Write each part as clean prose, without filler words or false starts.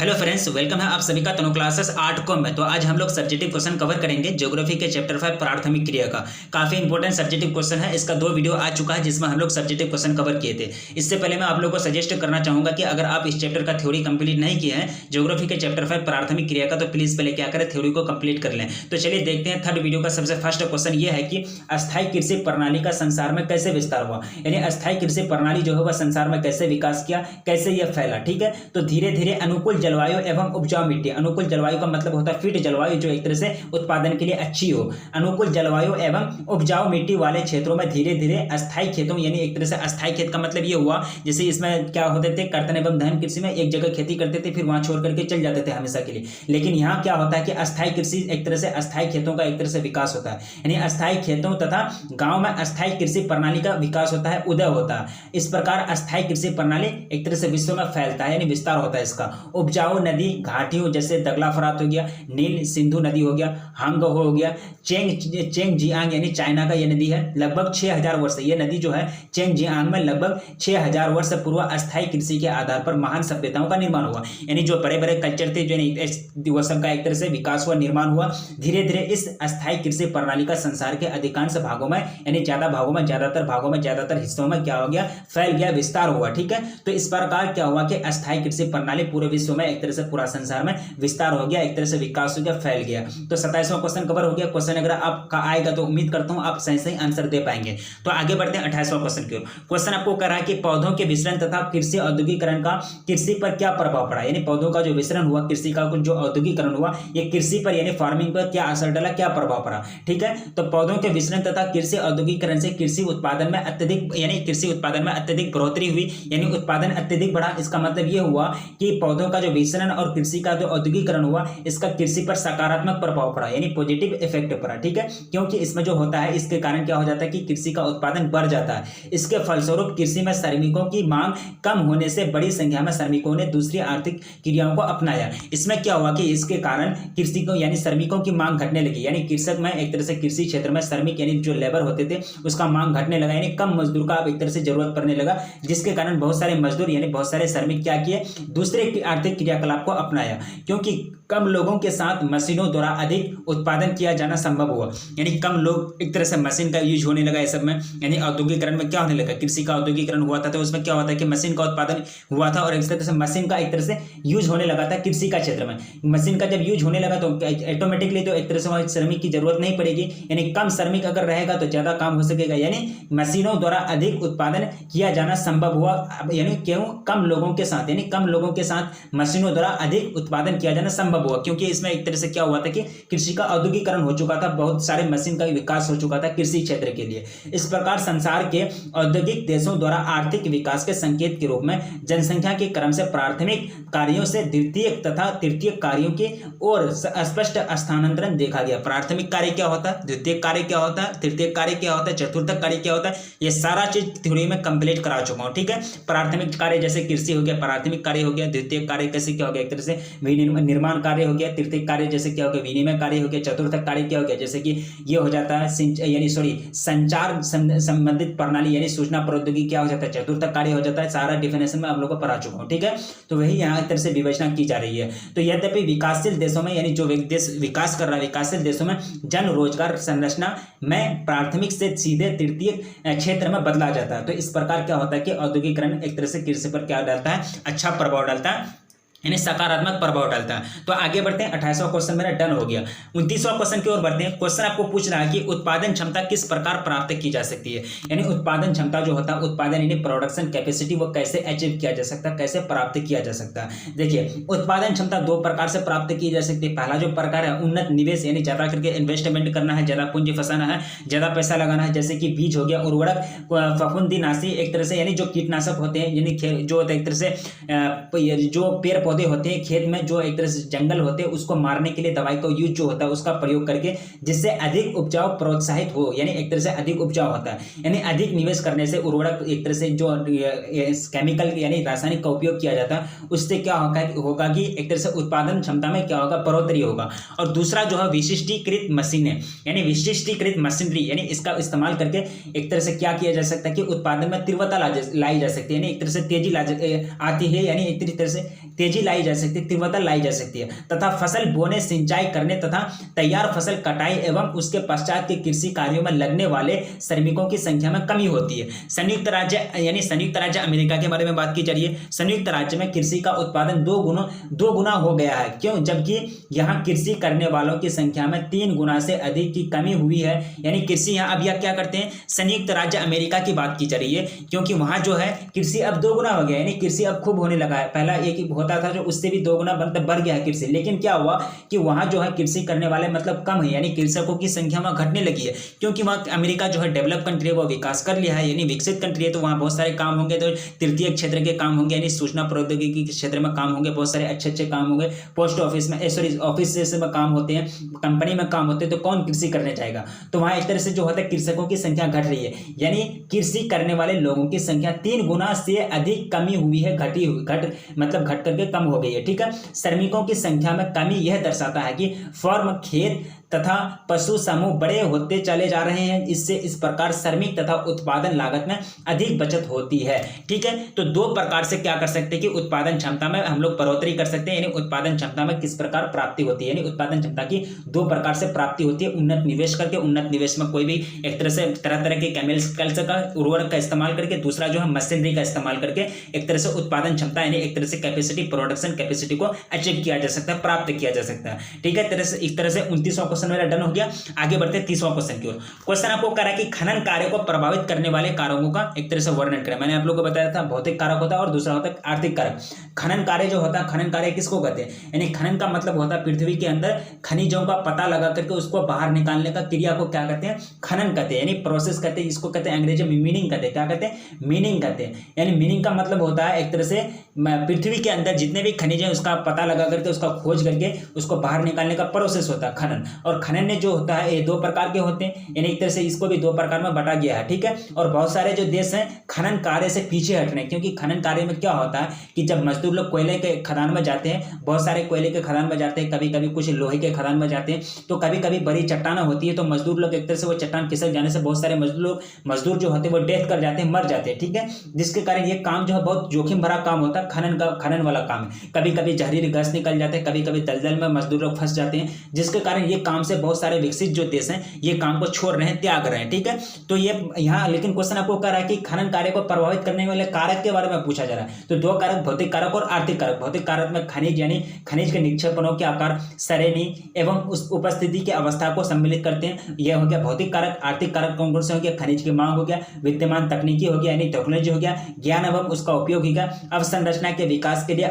Hello friends, welcome है आप सभी का तनु क्लासेस 8 को में। तो आज हम लोग सब्जेक्टिव क्वेश्चन कवर करेंगे ज्योग्राफी के चैप्टर 5 प्राथमिक क्रिया का। काफी इंपॉर्टेंट सब्जेक्टिव क्वेश्चन है। इसका 2 वीडियो आ चुका है जिसमें हम लोग सब्जेक्टिव क्वेश्चन कवर किए थे। इससे पहले मैं आप लोगों को सजेस्ट करना चाहूंगा कि अगर आप इस चैप्टर का थ्योरी कंप्लीट नहीं किए हैं ज्योग्राफी के चैप्टर 5 प्राथमिक क्रिया का, तो प्लीज पहले क्या करें, थ्योरी को कंप्लीट कर लें। तो चलिए देखते हैं। थर्ड वीडियो का सबसे फर्स्ट क्वेश्चन ये है कि अस्थायी कृषि प्रणाली का संसार में कैसे विस्तार हुआ, यानी अस्थायी कृषि प्रणाली जो है वह संसार में कैसे विकास किया, कैसे यह फैला। ठीक है, तो धीरे धीरे अनुकूल जलवायु एवं उपजाऊ मिट्टी। अनुकूल जलवायु का मतलब होता है फिट जलवायु जो एक तरह से उत्पादन के लिए अच्छी हो। अनुकूल जलवायु एवं उपजाऊ मिट्टी वाले क्षेत्रों में धीरे धीरे अस्थायी खेतों, यानी एक तरह से अस्थायी खेत का मतलब ये हुआ जैसे इसमें क्या होते थे, कर्तन एवं दहन कृषि में एक जगह खेती करते थे फिर वहां छोड़ करके चल जाते थे हमेशा के लिए। लेकिन यहाँ क्या होता है कि अस्थायी कृषि एक तरह से अस्थायी खेतों का एक तरह से विकास होता है, यानी अस्थायी खेतों तथा गांव में अस्थायी कृषि प्रणाली का विकास होता है, उदय होता है। इस प्रकार अस्थायी कृषि प्रणाली एक तरह से विश्व में फैलता है, यानी विस्तार होता है इसका। उपजाऊ नदी घाटियों जैसे दगला फरात हो गया, नील सिंधु नदी हो गया, हांग हो गया, चेंग जियांग यानी चाइना का ये नदी है, लगभग 6000 वर्ष ये नदी जो है चेंग जियांग में लगभग 6000 वर्ष पूर्व अस्थायी कृषि के आधार पर महान सभ्यताओं का निर्माण हुआ। यानी जो बड़े बड़े कल्चर थे जो वो सब का एक तरह से विकास हुआ, निर्माण हुआ। धीरे धीरे इस अस्थायी कृषि प्रणाली का संसार के अधिकांश भागों में, यानी ज्यादा भागों में, ज्यादातर हिस्सों में क्या हो गया, फैल गया, विस्तार हुआ। ठीक है, तो इस प्रकार क्या हुआ कि अस्थायी कृषि प्रणाली पूरे विश्व में एक तरह से पूरा संसार में विस्तार हो गया, एक तरह से विकास हो गया, फैल गया। तो 27वां क्वेश्चन कवर हो गया। क्वेश्चन अगर आपका आएगा तो उम्मीद करता हूं आप सही सही आंसर दे पाएंगे। तो आगे बढ़ते हैं 28वां क्वेश्चन की ओर। क्वेश्चन आपको कह रहा है कि पौधों के विसरण तथा कृषि औद्योगिकरण का कृषि पर क्या प्रभाव पड़ा, यानी पौधों का जो विसरण हुआ, कृषि का जो औद्योगिकरण हुआ, ये कृषि पर यानी फार्मिंग पर क्या असर डाला, क्या प्रभाव पड़ा। ठीक है, तो पौधों के विसरण तथा कृषि औद्योगिकरण से कृषि उत्पादन में अत्यधिक, यानी कृषि उत्पादन में अत्यधिक बढ़ोतरी हुई, यानी उत्पादन अत्यधिक बढ़ा। इसका मतलब यह हुआ कि पौधों का जो विसरण और कृषि का जो औद्योगिकरण हुआ, इसका कृषि पर सकारात्मक प्रभाव पड़ा, यानी पॉजिटिव इफेक्ट पड़ा। ठीक है, क्योंकि इसमें जो होता है इसके कारण क्या हो जाता है कि कृषि का उत्पादन बढ़ जाता है। इसके फलस्वरूप कृषि में श्रमिकों की मांग कम होने से बड़ी संख्या में श्रमिकों ने दूसरी आर्थिक क्रियाओं को अपनाया। इसमें क्या हुआ कि इसके कारण कृषि को, यानी श्रमिकों की मांग घटने लगी, यानी कृषक में एक तरह से कृषि क्षेत्र में श्रमिक यानी जो लेबर होते थे उसका मांग घटने लगा, यानी कम मजदूर का एक तरह से जरूरत पड़ने लगा, जिसके कारण बहुत सारे मजदूर यानी बहुत सारे श्रमिक क्या किए, दूसरे आर्थिक क्रियाकलाप को अपनाया। क्योंकि कम लोगों के साथ मशीनों द्वारा अधिक उत्पादन किया जाना संभव हुआ, यानी कम लोग, एक तरह से मशीन का यूज होने लगा इस सब में। यानी औद्योगिकरण में क्या होने लगा, कृषि का औद्योगिकरण हुआ था तो उसमें क्या होता है कि मशीन का उत्पादन हुआ था और इस तरह से मशीन का एक तरह से यूज होने लगा था कृषि का क्षेत्र में। मशीन का जब यूज होने लगा तो ऑटोमेटिकली तो एक तरह से वहां श्रमिक की जरूरत नहीं पड़ेगी, यानी कम श्रमिक अगर रहेगा तो ज्यादा काम हो सकेगा, यानी मशीनों द्वारा अधिक उत्पादन किया जाना संभव हुआ। यानी क्यों, कम लोगों के साथ, यानी कम लोगों के साथ मशीनों द्वारा अधिक उत्पादन किया जाना संभव हुआ, क्योंकि इसमें एक तरह से क्या हुआ था कि कृषि का औद्योगिकरण हो चुका था, बहुत सारे मशीन का विकास हो चुका था कृषि क्षेत्र के लिए। इस प्रकार संसार के औद्योगिक देशों द्वारा आर्थिक विकास के संकेत के रूप में जनसंख्या के क्रम से प्राथमिक कार्यों से द्वितीयक तथा तृतीयक कार्यों की ओर स्पष्ट स्थानांतरण देखा गया। प्राथमिक कार्य क्या होता है, द्वितीयक कार्य क्या होता है, तृतीयक कार्य क्या होता है, चतुर्थक कार्य क्या होता है, ये सारा चीज थ्योरी में कंप्लीट करा चुका हूं। ठीक है, प्राथमिक कार्य जैसे कृषि हो गया, प्राथमिक कार्य हो गया, द्वितीयक कार्य कैसे क्या हो गया, एक तरह से निर्माण कार्य हो गया, तृतीयक कार्य जैसे क्या हो गया, विनिमय कार्य हो गया, चतुर्थक कार्य क्या हो गया, जैसे कि ये हो जाता है संचार संबंधित प्रणाली यानी सूचना प्रौद्योगिकी क्या हो जाता है, चतुर्थक कार्य हो जाता है। सारा डिफिनेशन में आप लोगों को पढ़ा चुका हूं। ठीक है, तो वही यहाँ एक तरह से विवेचना की जा रही है। तो यद्यपि विकासशील देशों में, यानी जो देश विकास कर रहा है, विकासशील देशों में जन रोजगार संरचना में प्राथमिक से सीधे तृतीय क्षेत्र में बदला जाता है। तो इस प्रकार क्या होता है कि औद्योगिकरण एक तरह से कृषि पर क्या डालता है, अच्छा प्रभाव डालता है, यानी सकारात्मक प्रभाव डालता है। तो आगे बढ़ते हैं। 28वां क्वेश्चन मेरा डन हो गया। 29वां क्वेश्चन की ओर बढ़ते हैं। क्वेश्चन आपको पूछ रहा है कि उत्पादन क्षमता किस प्रकार प्राप्त की जा सकती है, यानी उत्पादन क्षमता जो होता है, उत्पादन यानी प्रोडक्शन कैपेसिटी, वो कैसे अचीव किया जा सकता है, कैसे प्राप्त किया जा सकता है। देखिए, उत्पादन क्षमता 2 प्रकार से प्राप्त की जा सकती है। पहला जो प्रकार है उन्नत निवेश, यानी ज्यादा करके इन्वेस्टमेंट करना है, ज्यादा पूंजी फंसाना है, ज्यादा पैसा लगाना है, जैसे कि बीज हो गया, उर्वरक, फफूंदीनाशी, एक तरह से यानी जो कीटनाशक होते हैं, यानी जो एक तरह से जो पेड़ पौधे होते हैं खेत में, जो एक तरह से जंगल होते हैं, उसको मारने के लिए दवाई का यूज जो होता है उसका प्रयोग करके, जिससे अधिक उपजाऊ प्रोत्साहित हो, यानी एक तरह से अधिक उपजाऊ होता है। यानी अधिक निवेश करने से, उर्वरक एक तरह से जो केमिकल यानी रासायनिक का उपयोग किया जाता है, उससे क्या होगा कि एक तरह से उत्पादन क्षमता में क्या होगा, बढ़ोतरी होगा। और दूसरा जो है विशिष्टीकृत मशीनें, यानी विशिष्टीकृत मशीनरी, यानी इसका इस्तेमाल करके एक तरह से क्या किया जा सकता है कि उत्पादन में तीव्रता लाई जा सकती है, यानी एक तरह से तेजी आती है, यानी एक तरह से तेजी लाई जा सकती है, तीव्रता लाई जा सकती है, तथा फसल बोने, सिंचाई करने तथा तैयार फसल कटाई एवं उसके पश्चात के कृषि कार्यों में लगने वाले श्रमिकों की संख्या में कमी होती है। संयुक्त राज्य अमेरिका के बारे में बात की जा रही है। संयुक्त राज्य में कृषि का उत्पादन दो गुना हो गया है। क्यों? जबकि यहाँ कृषि करने वालों की संख्या में 3 गुना से अधिक की कमी हुई है। यानी कृषि यहाँ अब यह क्या करते हैं, संयुक्त राज्य अमेरिका की बात की जा रही है, क्योंकि वहां जो है कृषि अब 2 गुना हो गया, यानी कृषि अब खूब होने लगा है। पहला एक होता था जो उससे भी 2 गुना बढ़ गया है कृषि, लेकिन क्या हुआ कि वहां जो है कृषि करने वाले मतलब कम है, यानी कृषकों की संख्या वहां घटने लगी है, क्योंकि वहां अमेरिका जो है डेवलप कंट्री है, वो विकास कर लिया है, यानी विकसित कंट्री है, तो वहां बहुत सारे काम होंगे, तो तृतीय क्षेत्र के काम होंगे, यानी सूचना प्रौद्योगिकी के क्षेत्र में काम होंगे, बहुत सारे अच्छे काम होंगे, पोस्ट ऑफिस में ऑफिस में काम होते हैं, कंपनी में काम होते हैं, तो कौन कृषि करने जाएगा। तो वहां एक तरह से जो होता है कृषकों की संख्या घट रही है, यानी कृषि करने वाले लोगों की संख्या 3 गुना से अधिक कमी हुई है, घट करके कम हो गई है। ठीक है, श्रमिकों की संख्या में कमी यह दर्शाता है कि फर्म, खेत तथा पशु समूह बड़े होते चले जा रहे हैं। इससे इस प्रकार श्रमिक तथा उत्पादन लागत में अधिक बचत होती है। ठीक है, तो 2 प्रकार से क्या कर सकते हैं कि उत्पादन क्षमता में हम लोग बढ़ोतरी कर सकते हैं, यानी उत्पादन क्षमता में किस प्रकार प्राप्ति होती है, यानी उत्पादन क्षमता की 2 प्रकार से प्राप्ति होती है। उन्नत निवेश करके, उन्नत निवेश में कोई भी एक तरह से तरह के केमिकल्स का उर्वरक का इस्तेमाल करके, दूसरा जो है मशीनरी का इस्तेमाल करके एक तरह से उत्पादन क्षमता यानी एक तरह से कैपेसिटी, प्रोडक्शन कैपेसिटी को अचीव किया जा सकता है, प्राप्त किया जा सकता है। ठीक है, इस तरह से 29वां क्वेश्चन मेरा डन हो गया। आगे बढ़ते हैं 30वां क्वेश्चन की ओर। क्वेश्चन आपको कह रहा है कि खनन कार्य को प्रभावित करने वाले कारकों का एक तरह से वर्णन करें। मैंने आप लोगों को बताया था भौतिक कारक होता है और दूसरा होता है आर्थिक कारक। खनन कार्य जो होता है, खनन कार्य किसको कहते हैं, यानी खनन का मतलब होता है पृथ्वी के अंदर खनिजों का पता लगा करके उसको बाहर निकालने का क्रिया को क्या कहते हैं, खनन कहते हैं, यानी प्रोसेस कहते हैं। इसको कहते हैं अंग्रेजी में मीनिंग कहते हैं। क्या कहते हैं, मीनिंग कहते हैं। यानी मीनिंग का मतलब होता है एक तरह से पृथ्वी के अंदर जितने भी खनिज हैं उसका पता लगा करके, उसका खोज करके उसको बाहर निकालने का प्रोसेस होता है खनन। और खनन ने जो होता है ये 2 प्रकार के होते हैं, यानी एक तरह से इसको भी 2 प्रकार में बांटा गया है। ठीक है, और बहुत सारे जो देश हैं खनन कार्य से पीछे हट रहे हैं, क्योंकि खनन कार्य में क्या होता है कि जब मजदूर लोग कोयले के खदान में जाते हैं, बहुत सारे कोयले के खदान में जाते हैं, कभी कभी कुछ लोहे के खदान में जाते हैं, तो कभी कभी बड़ी चट्टाना होती है, तो मजदूर लोग एक तरह से वो चट्टान खिसक जाने से बहुत सारे मजदूर जो होते हैं वो डेथ कर जाते हैं, मर जाते हैं। ठीक है, जिसके कारण ये काम जो है बहुत जोखिम भरा काम होता है, खनन वाला काम है। कभी कभी जहरीले गैस निकल जाते हैं, कभी कभी दलदल में मजदूर लोग फंस जाते हैं, जिसके कारण ये काम से बहुत सारे विकसित जो देश हैं ये काम को छोड़ रहे हैं, त्याग रहे हैं। ठीक है, तो ये यहाँ लेकिन क्वेश्चन आपको कह रहा है कि खनन कार्य को प्रभावित करने वाले कारक के बारे में पूछा जा रहा है। तो 2 कारक, भौतिक कारक और आर्थिक कारक। भौतिक कारक में खनिज यानी खनिज के निक्षेपणों के आकार, श्रेणी एवं उस उपस्थिति की अवस्था को सम्मिलित करते हैं, यह हो गया भौतिक कारक। आर्थिक कारक कौन कौन से हो गया, खनिज की मांग हो गया, विद्यमान तकनीकी हो गया यानी टेक्नोलॉजी हो गया, ज्ञान एवं उसका उपयोग हो गया, अवसंरचना के विकास के लिए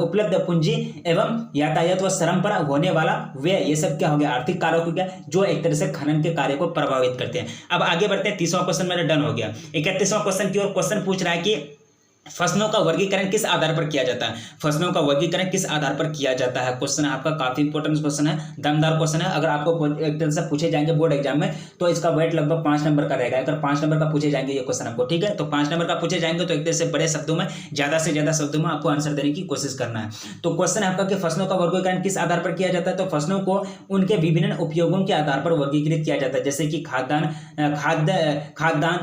उपलब्ध पूंजी एवं यातायात व श्रम पर होने वाला व्यय, ये सब क्या हो गया, आर्थिक कारक हो गया, जो एक तरह से खनन के कार्य को प्रभावित करते हैं। अब आगे बढ़ते हैं, 30वां क्वेश्चन मेरा डन हो गया। 31वां क्वेश्चन की ओर। क्वेश्चन पूछ रहा है कि फसलों का वर्गीकरण किस आधार पर किया जाता है, फसलों का वर्गीकरण किस आधार पर किया जाता है। क्वेश्चन आपका काफी इंपॉर्टेंट क्वेश्चन है, दमदार क्वेश्चन है। अगर आपको एक तरह से पूछे जाएंगे बोर्ड एग्जाम में तो इसका वेट लगभग 5 नंबर का रहेगा। अगर 5 नंबर का पूछे जाएंगे ये क्वेश्चन आपको, ठीक है, तो 5 नंबर का पूछे जाएंगे तो एक तरह से बड़े शब्दों में, ज्यादा से ज्यादा शब्दों में आपको आंसर देने की कोशिश करना है। तो क्वेश्चन है आपका कि फसलों का वर्गीकरण किस आधार पर किया जाता है, तो फसलों को उनके विभिन्न उपयोगों के आधार पर वर्गीकृत किया जाता है, जैसे कि खाद्यान्न,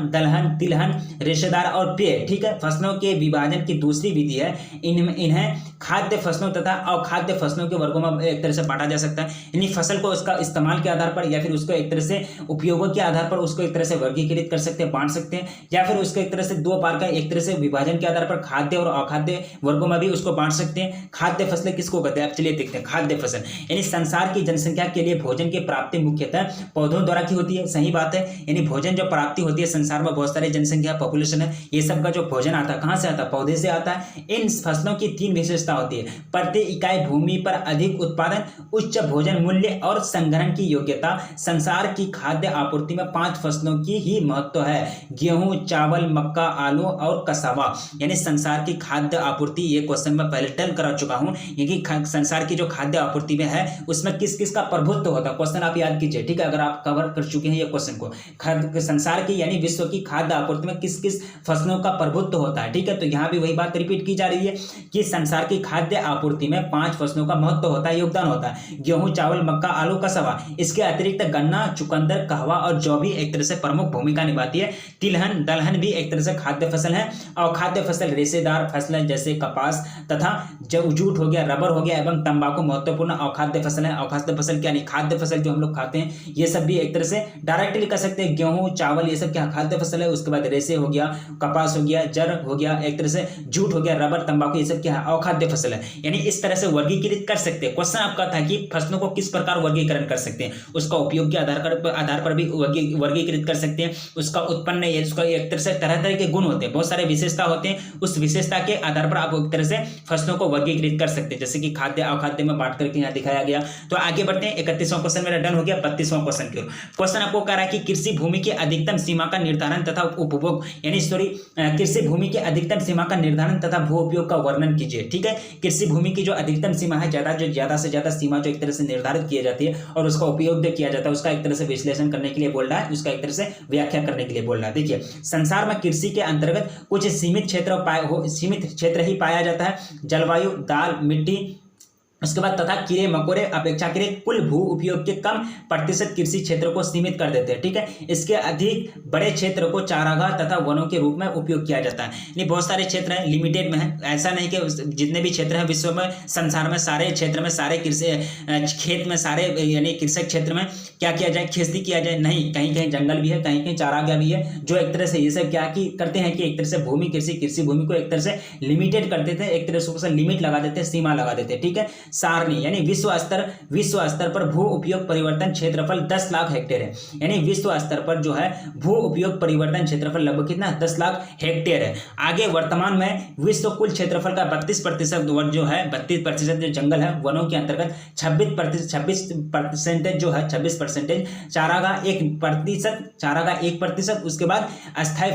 दलहन, तिलहन, रेशेदार और पेय। ठीक है, फसलों के विभाजन की दूसरी विधि है, इन्हें खाद्य फसलों तथा अखाद्य फसलों के वर्गों में एक तरह से बांटा जा सकता है। यानी फसल को उसका इस्तेमाल के आधार पर या फिर उसको एक तरह से उपयोगों के आधार पर उसको एक तरह से वर्गीकृत कर सकते हैं, बांट सकते हैं, या फिर उसको एक तरह से 2 बार का एक तरह से विभाजन के आधार पर खाद्य और अखाद्य वर्गों में भी उसको बांट सकते हैं। खाद्य फसलें किसको कहते हैं, आप चलिए देखते हैं। खाद्य फसल यानी संसार की जनसंख्या के लिए भोजन की प्राप्ति मुख्यतः पौधों द्वारा की होती है। सही बात है, यानी भोजन जो प्राप्ति होती है संसार में बहुत सारी जनसंख्या, पॉपुलेशन है, ये सब का जो भोजन आता है कहां से आता है, पौधे से आता है। इन फसलों की 3 विशेषता होती है, प्रति इकाई भूमि पर अधिक उत्पादन, उच्च भोजन मूल्य और संग्रहण की योग्यता। संसार की खाद्य आपूर्ति में 5 फसलों की ही महत्व है, गेहूं, चावल, मक्का, आलू और कसावा। यानी संसार की खाद्य आपूर्ति, ये क्वेश्चन मैं पहले टर्न करा चुका हूं, क्योंकि संसार की जो खाद्य आपूर्ति में है उसमें किस किस का प्रभुत्व होता है, क्वेश्चन आप याद कीजिए। ठीक है, अगर आप कवर कर चुके हैं ये क्वेश्चन को, संसार की यानी विश्व की खाद्य आपूर्ति में किस किस फसलों का प्रभुत्व होता है। ठीक है, है। तो यहाँ भी वही बात रिपीट की जा रही है कि संसार की खाद्य आपूर्ति में 5 फसलों का महत्व होता है, योगदान होता है। गेहूं, चावल, मक्का, आलू, कसावा। इसके अतिरिक्त गन्ना, चुकंदर, कहवा और जौ भी एक तरह से प्रमुख भूमिका निभाती है। तिलहन, दलहन भी एक तरह से खाद्य फसल है। और खाद्य फसल रेशेदार फसलें जैसे कपास तथा जूट हो गया, रबर हो गया एवं तंबाकू महत्वपूर्ण अखाद्य फसल है। अखाद्य फसल क्या नहीं, खाद्य फसल जो हम लोग खाते हैं ये सब भी एक तरह से डायरेक्टली कह सकते हैं। गेहूं, चावल ये सब क्या खाद्य फसल है। उसके बाद रेशे हो गया, कपास हो गया, जर हो गया, एक तरह से जूट हो गया, रबर, तंबाकू ये सब क्या है, अखाद्य फसल है। यानी इस तरह से वर्गीकृत कर सकते हैं। क्वेश्चन आपका था कि फसलों को किस प्रकार वर्गीकरण कर सकते हैं, उसका उपयोग के आधार पर भी वर्गीकृत कर सकते हैं। उसका उत्पन्न, उसका एक तरह से तरह तरह के गुण होते हैं, बहुत सारे विशेषता होते हैं। उस विशेषता के आधार पर आप एक तरह से फसलों को वर्गीकृत कर सकते हैं, जैसे कि खाद्य अखाद्य में बांट करके यहाँ दिखाया गया। तो आगे बढ़ते हैं। 31वां क्वेश्चन मेरा डन हो गया। 32वां क्वेश्चन की ओर। क्वेश्चन आपको कह रहा है कि कृषि भूमि की अधिकतम सीमा का निर्धारण तथा उपभोग, यानी कृषि भूमि की अधिकतम सीमा का निर्धारण तथा भू उपयोग का वर्णन कीजिए। ठीक है, कृषि भूमि की जो अधिकतम सीमा है, ज्यादा से ज्यादा सीमा जो एक तरह से निर्धारित की जाती है और उसका उपयोग जो किया जाता है, उसका एक तरह से विश्लेषण करने के लिए बोल रहा है, उसका एक तरह से व्याख्या करने के लिए बोल रहा है। देखिए, संसार में कृषि के अंतर्गत कुछ सीमित क्षेत्र ही पाया जाता है। जलवायु, दाल, मिट्टी, उसके बाद तथा कीड़े मकोड़े अपेक्षाकृत कुल भू उपयोग के कम प्रतिशत कृषि क्षेत्र को सीमित कर देते हैं। ठीक है, इसके अधिक बड़े क्षेत्र को चारागाह तथा वनों के रूप में उपयोग किया जाता है। यानी बहुत सारे क्षेत्र हैं, लिमिटेड में है। ऐसा नहीं कि जितने भी क्षेत्र हैं विश्व में, संसार में, सारे क्षेत्र में, सारे कृषि खेत में, सारे यानी कृषि क्षेत्र में क्या किया जाए, खेती किया जाए, नहीं। कहीं कहीं जंगल भी है, कहीं कहीं चारागाह भी है, जो एक तरह से ये सब क्या करते हैं कि एक तरह से कृषि भूमि को एक तरह से लिमिटेड कर देते हैं, एक तरह से लिमिट लगा देते हैं, सीमा लगा देते हैं। ठीक है, सारणी, यानी विश्व स्तर पर भू उपयोग परिवर्तन क्षेत्रफल 10 लाख हेक्टेयर है। यानी विश्व स्तर पर जो है भू उपयोग परिवर्तन क्षेत्रफल लगभग कितना, 10 लाख हेक्टेयर है। आगे वर्तमान में विश्व कुल क्षेत्रफल का 32% जो है, 32% जो जंगल है, वनों के अंतर्गत 26% जो है, 26% चारागाह 1%, उसके बाद अस्थायी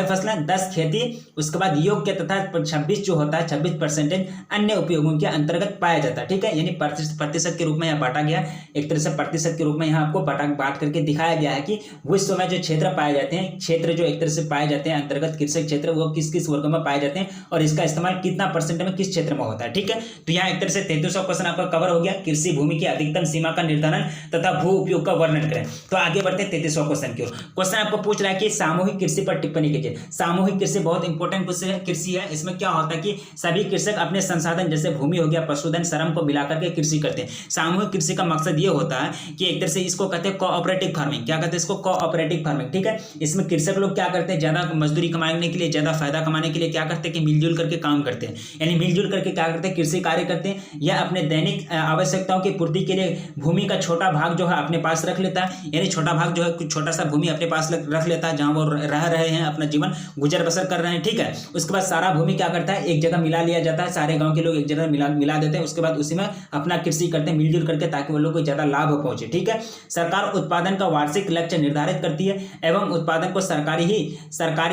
फसलें 10 खेती, उसके बाद योग्य तथा 26 जो होता है 26% अन्य उपयोगों के अंतर्गत पाया जाता है। ठीक है, यानी प्रतिशत के रूप में यहाँ बांटा गया, एक तरह से प्रतिशत के रूप में यहाँ आपको बांट करके दिखाया गया है कि विश्व में जो क्षेत्र पाए जाते हैं, क्षेत्र जो एक तरह से पाए जाते हैं अंतर्गत कृषि क्षेत्र, वो किस किस वर्ग में पाए जाते हैं और इसका इस्तेमाल कितना परसेंट में किस क्षेत्र में होता है। ठीक है, तो यहाँ एक तरह से 33वां क्वेश्चन आपका कवर हो गया। कृषि भूमि की अधिकतम सीमा का निर्धारण तथा भू उपयोग का वर्णन करें। तो आगे बढ़ते हैं 33वां क्वेश्चन की ओर। क्वेश्चन आपको पूछ रहा है कि सामूहिक कृषि पर टिप्पणी कीजिए। सामूहिक कृषि बहुत इंपॉर्टेंट कृषि है। इसमें क्या होता है कि सभी कृषक अपने संसाधन जैसे भूमि हो गया, पशुधन, श्रम को मिलाकर के कृषि करते हैं। सामूहिक कृषि का मकसद ये होता है कि एक तरह से इसको कहते हैं कोऑपरेटिव फार्मिंग। क्या कहते हैं इसको, कोऑपरेटिव फार्मिंग। ठीक है, इसमें कृषक लोग क्या करते हैं, ज्यादा मजदूरी कमाने के लिए, ज्यादा फायदा कमाने के लिए क्या करते हैं कि मिलजुल करके काम करते हैं। यानी मिलजुल करके क्या करते हैं, कृषि कार्य करते हैं, या अपने दैनिक आवश्यकताओं की पूर्ति के लिए भूमि का छोटा भाग जो है अपने पास रख लेता है। यानी छोटा भाग जो है, छोटा सा भूमि अपने पास रख लेता है, जहां वो रह रहे हैं, अपना जीवन गुजर बसर कर रहे हैं। ठीक है, उसके बाद सारा भूमि क्या करता है, एक जगह मिला लिया जाता है, सारे गांव के लोग एक जगह मिला देते हैं। उसके बाद उसी में अपना कृषि करते हैं मिलजुल करके, ताकि वो लोग को ज्यादा लाभ पहुंचे। ठीक है, सरकार उत्पादन का वार्षिक लक्ष्य निर्धारित करती है एवं उत्पादन को सरकारी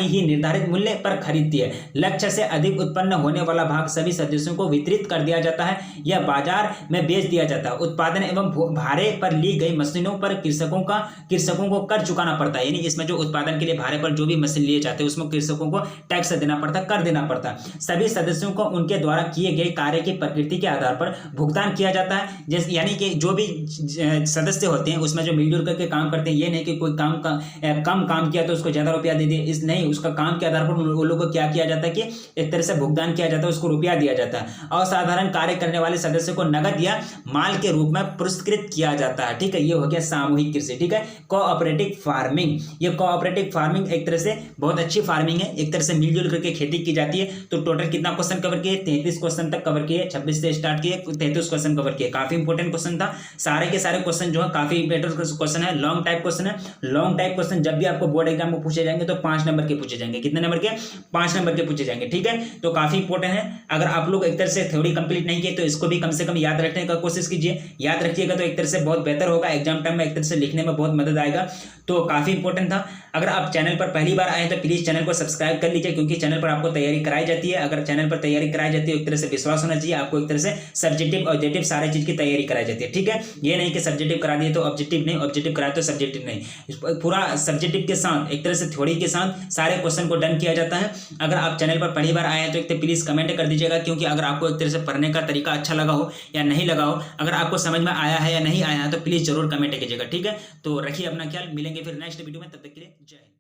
ही निर्धारित मूल्य पर खरीदती है। लक्ष्य से अधिक उत्पन्न होने वाला भाग सभी सदस्यों को वितरित कर दिया जाता है या बाजार में बेच दिया जाता है। उत्पादन एवं भाड़े पर ली गई मशीनों पर कृषकों को कर चुकाना पड़ता है। यानी इसमें जो उत्पादन के लिए भाड़े पर जो भी मशीन लिए जाते हैं उसमें कृषकों को टैक्स देना पड़ता है, कर देना पड़ता है। सभी सदस्यों को उनके द्वारा किए गए कार्य की प्रकृति के आधार पर भुगतान किया जाता है। जैसे यानी कि जो भी सदस्य होते हैं उसमें जो मिलजुल करके काम करते हैं, ये नहीं कि कोई कम काम किया तो उसको ज्यादा रुपया दे दिए, इस नहीं, उसका काम के आधार पर वो लोगों को क्या किया जाता है कि एक तरह से भुगतान किया जाता है, उसको रुपया दिया जाता है। असाधारण कार्य करने वाले सदस्य को नगद या माल के रूप में पुरस्कृत किया जाता है। ठीक है, ये हो गया सामूहिक कृषि। ठीक है, कोऑपरेटिव फार्मिंग। ये कोऑपरेटिव फार्मिंग एक तरह से बहुत अच्छी फार्मिंग है, एक तरह से मिलजुल करके खेती की जाती है। तो टोटल कितना क्वेश्चन कवर किए, 33 क्वेश्चन तक कवर किए, 26 से स्टार्ट किए, 33 क्वेश्चन कवर किए। काफी इंपॉर्टेंट क्वेश्चन था, सारे के सारे क्वेश्चन जो है काफी इंपॉर्टेंट क्वेश्चन है, लॉन्ग टाइप क्वेश्चन है। लॉन्ग टाइप क्वेश्चन जब भी आपको बोर्ड एग्जाम में पूछे जाएंगे तो 5 नंबर के पूछे जाएंगे। कितने नंबर के, 5 नंबर के पूछे जाएंगे। ठीक है, तो काफी इंपॉर्टेंट है। अगर आप लोग एक तरह से थ्योरी कंप्लीट नहीं किए तो इसको भी कम से कम याद रखने का कोशिश कीजिए। याद रखिएगा तो एक तरह से बहुत बेहतर होगा, एग्जाम टाइम में एक तरह से लिखने में बहुत मदद आएगा। तो काफी इंपॉर्टेंट था। अगर आप चैनल पर पहली बार बार आए हैं तो प्लीज़ चैनल को सब्सक्राइब कर लीजिए, क्योंकि चैनल पर आपको तैयारी कराई जाती है। अगर चैनल पर तैयारी कराई जाती है एक तरह से विश्वास होना चाहिए, आपको एक तरह से सब्जेक्टिव ऑब्जेक्टिव सारे चीज़ की तैयारी कराई जाती है। ठीक है, ये नहीं कि सब्जेक्टिव करा दिए तो ऑब्जेक्टिव नहीं, ऑब्जेक्टिव कराए तो सब्जेक्टिव नहीं। पूरा सब्जेक्टिव के साथ एक तरह से थ्योरी के साथ सारे क्वेश्चन को डन किया जाता है। अगर आप चैनल पर पहली बार आए हैं तो एक तो प्लीज़ कमेंट कर दीजिएगा, क्योंकि अगर आपको एक तरह से पढ़ने का तरीका अच्छा लगा हो या नहीं लगा हो, अगर आपको समझ में आया है या नहीं आया है तो प्लीज़ जरूर कमेंट कीजिएगा। ठीक है, तो रखिए अपना ख्याल, मिलेंगे फिर नेक्स्ट वीडियो में, तब तक के लिए जय हिंद।